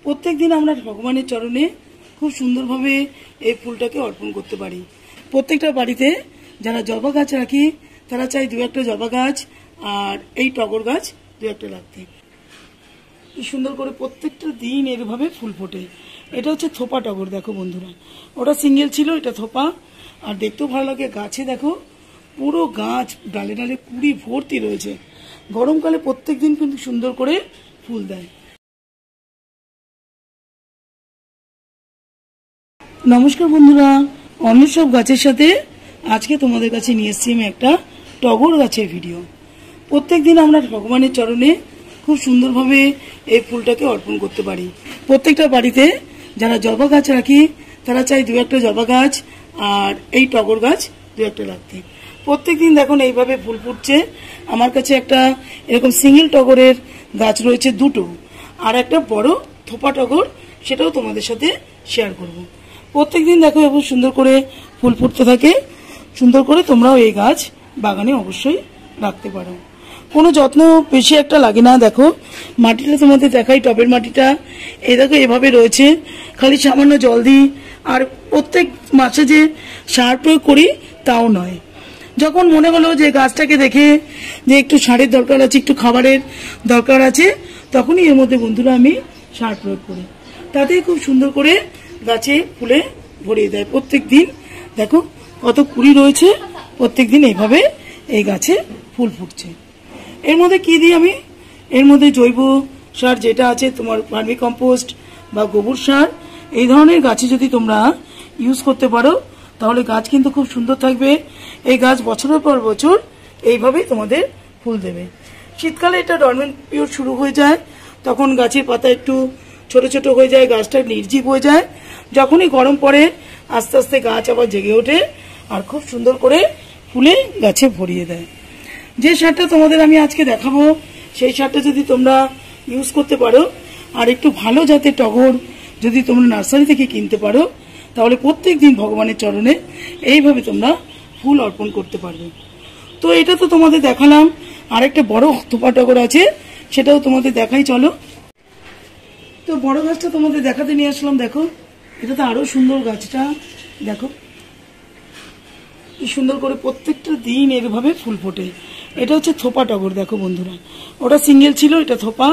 প্রত্যেকদিন আমরা ভগবানের চরণে খুব সুন্দরভাবে এই ফুলটাকে অর্পণ করতে পারি। প্রত্যেকটা বাড়িতে যারা জবা গাছ রাখি তারা চাই দু একটা জবা গাছ আর এই টগর গাছ দু একটা রাখতে। কি সুন্দর করে প্রত্যেকটা দিন এরভাবে ফুল ফোটে। এটা হচ্ছে থোপা টগর, দেখো বন্ধুরা, ওটা সিঙ্গেল ছিল, এটা থোপা। আর দেখতেও ভালো লাগে। গাছে দেখো পুরো গাছ ডালে ডালে কুড়ি ভর্তি রয়েছে। গরমকালে প্রত্যেক দিন কিন্তু সুন্দর করে ফুল দেয়। নমস্কার বন্ধুরা, অন্য সব গাছের সাথে আজকে তোমাদের কাছে নিয়ে এসেছি আমি একটা টগর গাছের ভিডিও। প্রত্যেক দিন আমরা ভগবানের চরণে খুব সুন্দরভাবে এই ফুলটাকে অর্পণ করতে পারি। প্রত্যেকটা বাড়িতে যারা জবা গাছ রাখি তারা চাই দু একটা জবা গাছ আর এই টগর গাছ দু একটা রাখতে। প্রত্যেকদিন দেখুন এইভাবে ফুল ফুটছে। আমার কাছে একটা এরকম সিঙ্গেল টগরের গাছ রয়েছে দুটো, আর একটা বড় থোপা টগর, সেটাও তোমাদের সাথে শেয়ার করব। প্রত্যেকদিন দেখো এবার সুন্দর করে ফুল ফুটতে থাকে। সুন্দর করে তোমরাও এই গাছ বাগানে অবশ্যই রাখতে পারো। কোনো যত্ন বেশি একটা লাগে না। দেখো মাটিটা তোমাদের দেখাই, টবের মাটিটা এই দেখো এভাবে রয়েছে। খালি সামান্য জল দিই, আর প্রত্যেক মাসে যে সার প্রয়োগ করি তাও নয়। যখন মনে হলো যে গাছটাকে দেখে যে একটু সারের দরকার আছে, একটু খাবারের দরকার আছে, তখনই এর মধ্যে বন্ধুরা আমি সার প্রয়োগ করি। তাতে খুব সুন্দর করে গাছে ফুলে ভরিয়ে দেয়। প্রত্যেক দিন দেখো কত কুড়ি রয়েছে। প্রত্যেক দিন এইভাবে এই গাছে ফুল ফুটছে। এর মধ্যে কি দিই আমি? এর মধ্যে জৈব সার যেটা আছে তোমার ভার্মি কম্পোস্ট বা গোবর সার, এই ধরনের গাছে যদি তোমরা ইউজ করতে পারো তাহলে গাছ কিন্তু খুব সুন্দর থাকবে। এই গাছ বছরের পর বছর এইভাবেই তোমাদের ফুল দেবে। শীতকালে এটা ডরমেন্ট পিরিয়ড শুরু হয়ে যায়, তখন গাছের পাতা একটু ছোট ছোট হয়ে যায়, গাছটা নির্জীব হয়ে যায়। যখনই গরম পড়ে আস্তে আস্তে গাছ আবার জেগে ওঠে আর খুব সুন্দর করে ফুলে গাছে ভরিয়ে দেয়। যে সারটা তোমাদের আমি আজকে দেখাবো সেই সারটা যদি তোমরা ইউজ করতে পারো, আর একটু ভালো জাতের টগর যদি তোমরা নার্সারি থেকে কিনতে পারো, তাহলে প্রত্যেক দিন ভগবানের চরণে এইভাবে তোমরা ফুল অর্পণ করতে পারবে। তো এটা তো তোমাদের দেখালাম, আর একটা বড় থোপা টগর আছে, সেটাও তোমাদের দেখাই চলো। তো বড় গাছটা তোমাদের দেখাতে নিয়ে আসলাম। দেখো এটা তো আরো সুন্দর। গাছটা দেখো কি সুন্দর করে প্রত্যেকটা দিন এরভাবে ফুল ফোটে। এটা হচ্ছে থোপা টগর, দেখো বন্ধুরা, ওটা সিঙ্গেল ছিল, এটা থোপা।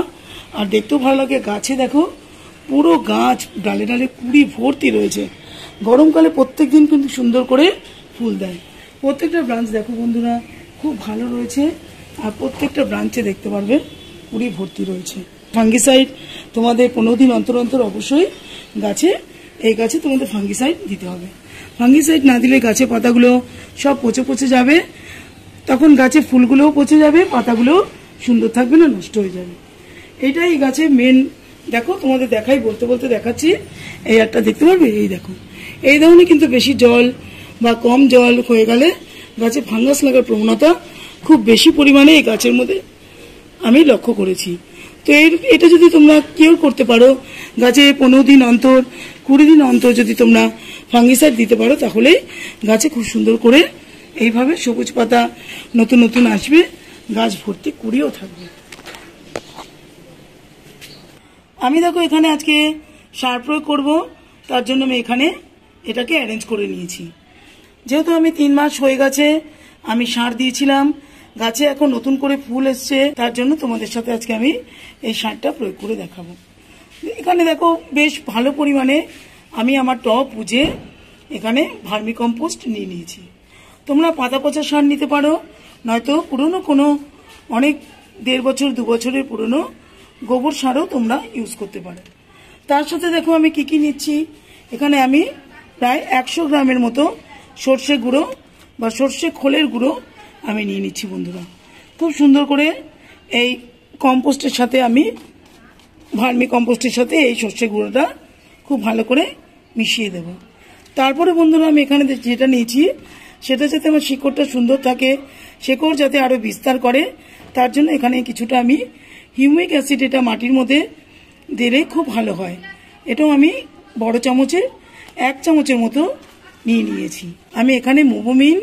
আর দেখতেও ভালো লাগে। গাছে দেখো পুরো গাছ ডালে ডালে কুড়ি ভর্তি রয়েছে। গরমকালে প্রত্যেক দিন কিন্তু সুন্দর করে ফুল দেয়। প্রত্যেকটা ব্রাঞ্চ দেখো বন্ধুরা খুব ভালো রয়েছে, আর প্রত্যেকটা ব্রাঞ্চে দেখতে পারবে কুড়ি ভর্তি রয়েছে। ফাঙ্গিসাইড তোমাদের 15 দিন অন্তর অন্তর অবশ্যই এই গাছে তোমাদের ফাঙ্গিসাইড দিতে হবে। ফাঙ্গিসাইড না দিলে গাছের পাতাগুলো সব পচে পচে যাবে, তখন গাছের ফুলগুলোও পচে যাবে, পাতাগুলোও সুন্দর থাকবে না, নষ্ট হয়ে যাবে। এইটাই গাছের মেন। দেখো তোমাদের দেখাই, বলতে বলতে দেখাচ্ছি। এই একটা দেখতে পারবে, এই দেখো এই ধরনের কিন্তু বেশি জল বা কম জল হয়ে গেলে গাছে ফাঙ্গাস লাগার প্রবণতা খুব বেশি পরিমাণে এই গাছের মধ্যে আমি লক্ষ্য করেছি। তো এটা যদি তোমরা কেউ করতে পারো, গাছে 15 দিন অন্তর 20 দিন অন্তর যদি তোমরা ফাঙ্গিসাইড দিতে পারো, তাহলে গাছে খুব সুন্দর করে এইভাবে সবুজ পাতা নতুন নতুন আসবে, গাছ ভর্তি কুড়িও থাকবে। আমি দেখো এখানে আজকে সার প্রয়োগ করব, তার জন্য আমি এখানে এটাকে অ্যারেঞ্জ করে নিয়েছি। যেহেতু আমি 3 মাস হয়ে গেছে আমি সার দিয়েছিলাম, গাছে এখন নতুন করে ফুল এসছে, তার জন্য তোমাদের সাথে আজকে আমি এই সারটা প্রয়োগ করে দেখাবো। এখানে দেখো বেশ ভালো পরিমাণে আমি আমার টব বুঝে এখানে ভার্মি কম্পোস্ট নিয়ে নিয়েছি। তোমরা পাতা পচা সার নিতে পারো, নয়তো পুরনো কোনো অনেক 1.5 বছর 2 বছরের পুরনো গোবর সারও তোমরা ইউজ করতে পারো। তার সাথে দেখো আমি কি কি নিচ্ছি। এখানে আমি প্রায় 100 গ্রামের মতো সর্ষে গুঁড়ো বা সর্ষে খোলের গুঁড়ো আমি নিয়ে নিচ্ছি বন্ধুরা। খুব সুন্দর করে এই কম্পোস্টের সাথে আমি ভার্মি কম্পোস্টের সাথে এই সর্ষে গুঁড়োটা খুব ভালো করে মিশিয়ে দেব। তারপরে বন্ধুরা আমি এখানে যেটা নিয়েছি সেটা যাতে আমার শিকড়টা সুন্দর থাকে, শিকড় যাতে আরো বিস্তার করে, তার জন্য এখানে কিছুটা আমি হিউমিক অ্যাসিড, এটা মাটির মধ্যে দিলে খুব ভালো হয়। এটাও আমি বড় চামচের 1 চামচের মতো নিয়ে নিয়েছি। আমি এখানে মোবোমিন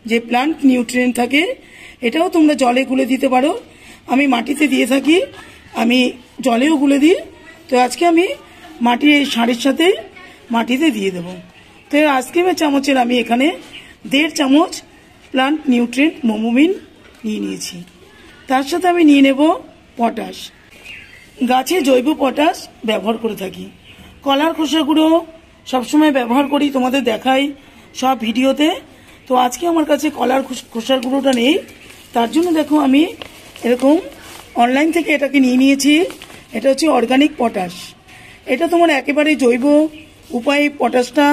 যে প্লান্ট নিউট্রিয়েন্ট থাকে, এটাও তোমরা জলে গুলে দিতে পারো। আমি মাটিতে দিয়ে থাকি, আমি জলেও গুলে দিই, তো আজকে আমি মাটির এই সারের সাথে মাটিতে দিয়ে দেবো। তো আইসক্রিমের চামচের আমি এখানে 1.5 চামচ প্লান্ট নিউট্রিয়েন্ট মোমোমিন নিয়ে নিয়েছি। তার সাথে আমি নিয়ে নেব পটাশ। গাছে জৈব পটাশ ব্যবহার করে থাকি। কলার খোসা গুঁড়ো সবসময় ব্যবহার করি, তোমাদের দেখাই সব ভিডিওতে। তো আজকে আমার কাছে কলার খোসার গুঁড়োটা নেই, তার জন্য দেখো আমি এরকম অনলাইন থেকে এটাকে নিয়ে নিয়েছি। এটা হচ্ছে অর্গানিক পটাশ। এটা তোমার একেবারে জৈব উপায়ে পটাশটা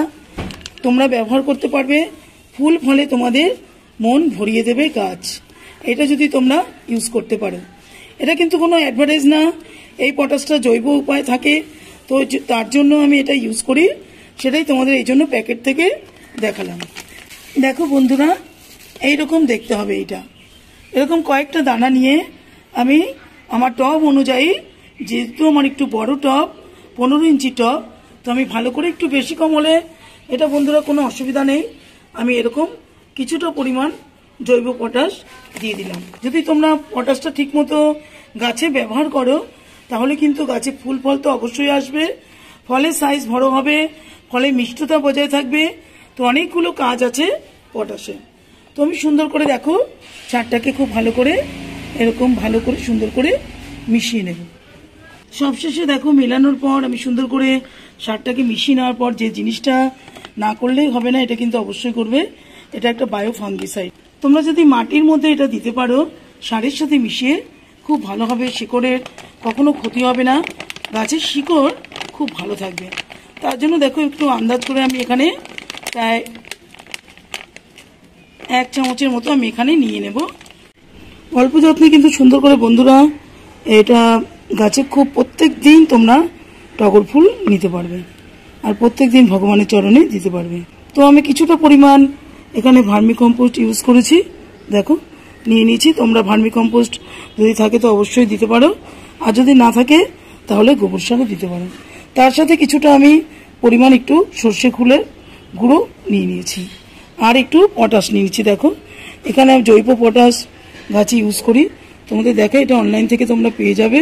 তোমরা ব্যবহার করতে পারবে। ফুল ফলে তোমাদের মন ভরিয়ে দেবে গাছ, এটা যদি তোমরা ইউজ করতে পারো। এটা কিন্তু কোনো অ্যাডভার্টাইজ না, এই পটাশটা জৈব উপায় থাকে, তো তার জন্য আমি এটা ইউজ করি, সেটাই তোমাদের এই জন্য প্যাকেট থেকে দেখালাম। দেখো বন্ধুরা, এইরকম দেখতে হবে। এটা এরকম কয়েকটা দানা নিয়ে আমি আমার টব অনুযায়ী, যেহেতু আমার একটু বড় টব, 15 ইঞ্চি টব, তো আমি ভালো করে একটু বেশি কম হলে এটা বন্ধুরা কোনো অসুবিধা নেই, আমি এরকম কিছুটা পরিমাণ জৈব পটাশ দিয়ে দিলাম। যদি তোমরা পটাশটা ঠিক মতো গাছে ব্যবহার করো তাহলে কিন্তু গাছে ফুল ফল তো অবশ্যই আসবে, ফলের সাইজ বড় হবে, ফলে মিষ্টতা বজায় থাকবে। তো অনেকগুলো কাজ আছে পটাশে। তো আমি সুন্দর করে দেখো সারটাকে খুব ভালো করে এরকম ভালো করে সুন্দর করে মিশিয়ে নেব। সবশেষে দেখো মেলানোর পর আমি সুন্দর করে সারটাকে মিশিয়ে নেওয়ার পর যে জিনিসটা না করলেই হবে না, এটা কিন্তু অবশ্যই করবে, এটা একটা বায়ো ফাঙ্গিসাইড। তোমরা যদি মাটির মধ্যে এটা দিতে পারো সারের সাথে মিশিয়ে, খুব ভালো হবে, শিকড়ের কখনো ক্ষতি হবে না, গাছের শিকড় খুব ভালো থাকবে। তার জন্য দেখো একটু আন্দাজ করে আমি এখানে প্রায় 1 চামচের মতো আমি এখানে নিয়ে নেব। অল্প যত্নে কিন্তু সুন্দর করে বন্ধুরা এটা গাছে খুব প্রত্যেক দিন তোমরা টগর ফুল নিতে পারবে, আর প্রত্যেক দিন ভগবানের চরণে দিতে পারবে। তো আমি কিছুটা পরিমাণ এখানে ভার্মি কম্পোস্ট ইউজ করেছি, দেখো নিয়ে নিয়েছি। তোমরা ভার্মি কম্পোস্ট যদি থাকে তো অবশ্যই দিতে পারো, আর যদি না থাকে তাহলে গোবর সারও দিতে পারো। তার সাথে কিছুটা আমি পরিমাণ একটু সর্ষে ফুলের গুঁড়ো নিয়ে নিয়েছি, আর একটু পটাশ নিয়ে নিচ্ছি। দেখো এখানে আমি জৈব পটাশ গাছে ইউজ করি, তোমাদের দেখে এটা অনলাইন থেকে তোমরা পেয়ে যাবে।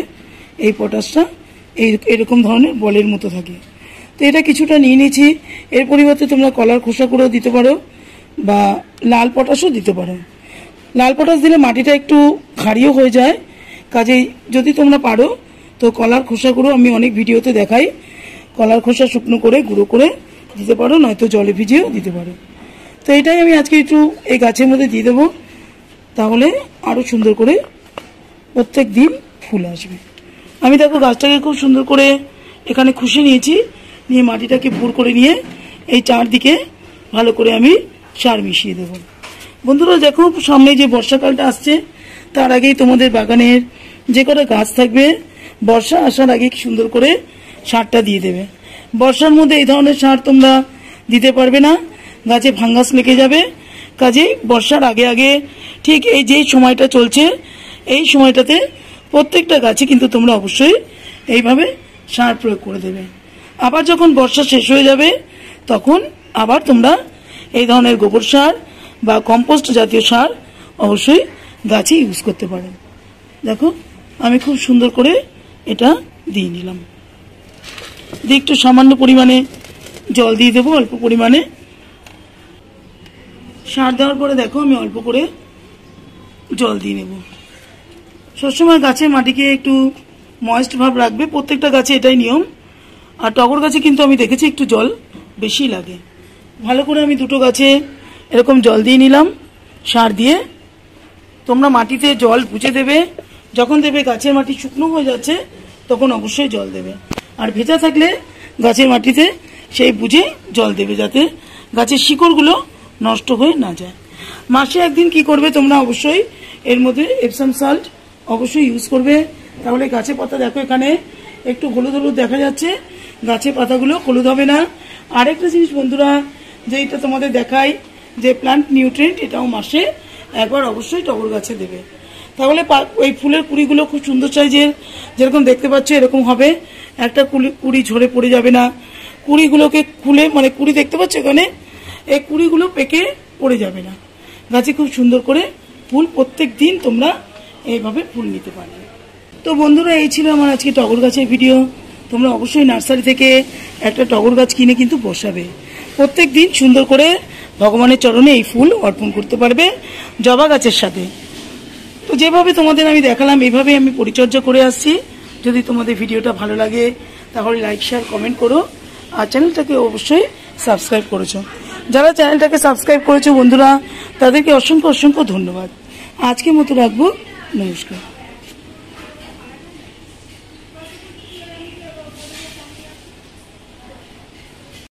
এই পটাশটা এরকম ধরনের বলের মতো থাকে। তো এটা কিছুটা নিয়ে নিয়েছি। এর পরিবর্তে তোমরা কলার খোসা করেও দিতে পারো বা লাল পটাশও দিতে পারো। লাল পটাশ দিলে মাটিটা একটু ক্ষারীয় হয়ে যায়, কাজেই যদি তোমরা পারো তো কলার খোসা গুঁড়ো আমি অনেক ভিডিওতে দেখাই, কলার খোসা শুকনো করে গুঁড়ো করে দিতে পারো, নয়তো জলে ভিজিয়েও দিতে পারো। তো এটাই আমি আজকে একটু এই গাছের মধ্যে দিয়ে দেবো, তাহলে আরও সুন্দর করে প্রত্যেক দিন ফুল আসবে। আমি দেখো গাছটাকে খুব সুন্দর করে এখানে খুশি নিয়েছি, নিয়ে মাটিটাকে পুর করে নিয়ে এই চারদিকে ভালো করে আমি সার মিশিয়ে দেব। বন্ধুরা দেখো সামনে যে বর্ষাকালটা আসছে, তার আগেই তোমাদের বাগানের যে কটা গাছ থাকবে বর্ষা আসার আগে সুন্দর করে সারটা দিয়ে দেবে। বর্ষার মধ্যে এই ধরনের সার তোমরা দিতে পারবে না, গাছে ফাঙ্গাস লেগে যাবে। কাজেই বর্ষার আগে আগে ঠিক এই যে সময়টা চলছে এই সময়টাতে প্রত্যেকটা গাছে কিন্তু তোমরা অবশ্যই এইভাবে সার প্রয়োগ করে দেবে। আবার যখন বর্ষা শেষ হয়ে যাবে তখন আবার তোমরা এই ধরনের গোবর সার বা কম্পোস্ট জাতীয় সার অবশ্যই গাছে ইউজ করতে পারো। দেখো আমি খুব সুন্দর করে এটা দিয়ে নিলাম। দিয়ে একটু সামান্য পরিমাণে জল দিয়ে দেবো, অল্প পরিমাণে সার দেওয়ার পরে দেখো আমি অল্প করে জল দিয়ে নেব। সবসময় গাছের মাটিকে একটু ময়েস্ট ভাব রাখবে, প্রত্যেকটা গাছে এটাই নিয়ম। আর টগর গাছে কিন্তু আমি দেখেছি একটু জল বেশি লাগে। ভালো করে আমি দুটো গাছে এরকম জল দিয়ে নিলাম সার দিয়ে। তোমরা মাটিতে জল বুঝে দেবে, যখন দেবে গাছের মাটি শুকনো হয়ে যাচ্ছে তখন অবশ্যই জল দেবে, আর ভেজা থাকলে গাছের মাটিতে সেই বুঝে জল দেবে, যাতে গাছের শিকড়গুলো নষ্ট হয়ে না যায়। মাসে একদিন কি করবে তোমরা অবশ্যই এর মধ্যে এপসাম সল্ট অবশ্যই ইউজ করবে, তাহলে গাছের পাতা দেখো এখানে একটু হলুদ হলুদ দেখা যাচ্ছে, গাছের পাতাগুলো হলুদ হবে না। আরেকটা জিনিস বন্ধুরা যেটা তোমাদের দেখাই, যে প্লান্ট নিউট্রিয়েন্ট, এটাও মাসে একবার অবশ্যই টগর গাছে দেবে, তাহলে ওই ফুলের কুড়িগুলো খুব সুন্দর সাইজের, যেরকম দেখতে পাচ্ছ এরকম হবে, একটা কুড়ি ঝরে পড়ে যাবে না। কুড়িগুলোকে খুলে মানে কুড়ি দেখতে পাচ্ছ এখানে, এই কুড়িগুলো পেকে পড়ে যাবে না, গাছে খুব সুন্দর করে ফুল প্রত্যেক দিন তোমরা এইভাবে ফুল নিতে পারবে। তো বন্ধুরা এই ছিল আমার আজকে টগর গাছের ভিডিও। তোমরা অবশ্যই নার্সারি থেকে একটা টগর গাছ কিনে কিন্তু বসাবে। প্রত্যেক দিন সুন্দর করে ভগবানের চরণে এই ফুল অর্পণ করতে পারবে জবা গাছের সাথে। তো যেভাবে তোমাদের আমি দেখালাম এইভাবে আমি পরিচর্যা করে আসছি। যদি তোমাদের ভিডিওটা ভালো লাগে তাহলে লাইক শেয়ার কমেন্ট করো, আর চ্যানেলটাকে অবশ্যই সাবস্ক্রাইব করেছো। যারা চ্যানেলটাকে সাবস্ক্রাইব করেছো বন্ধুরা, তাদেরকে অসংখ্য অসংখ্য ধন্যবাদ। আজকের মতো রাখবো, নমস্কার।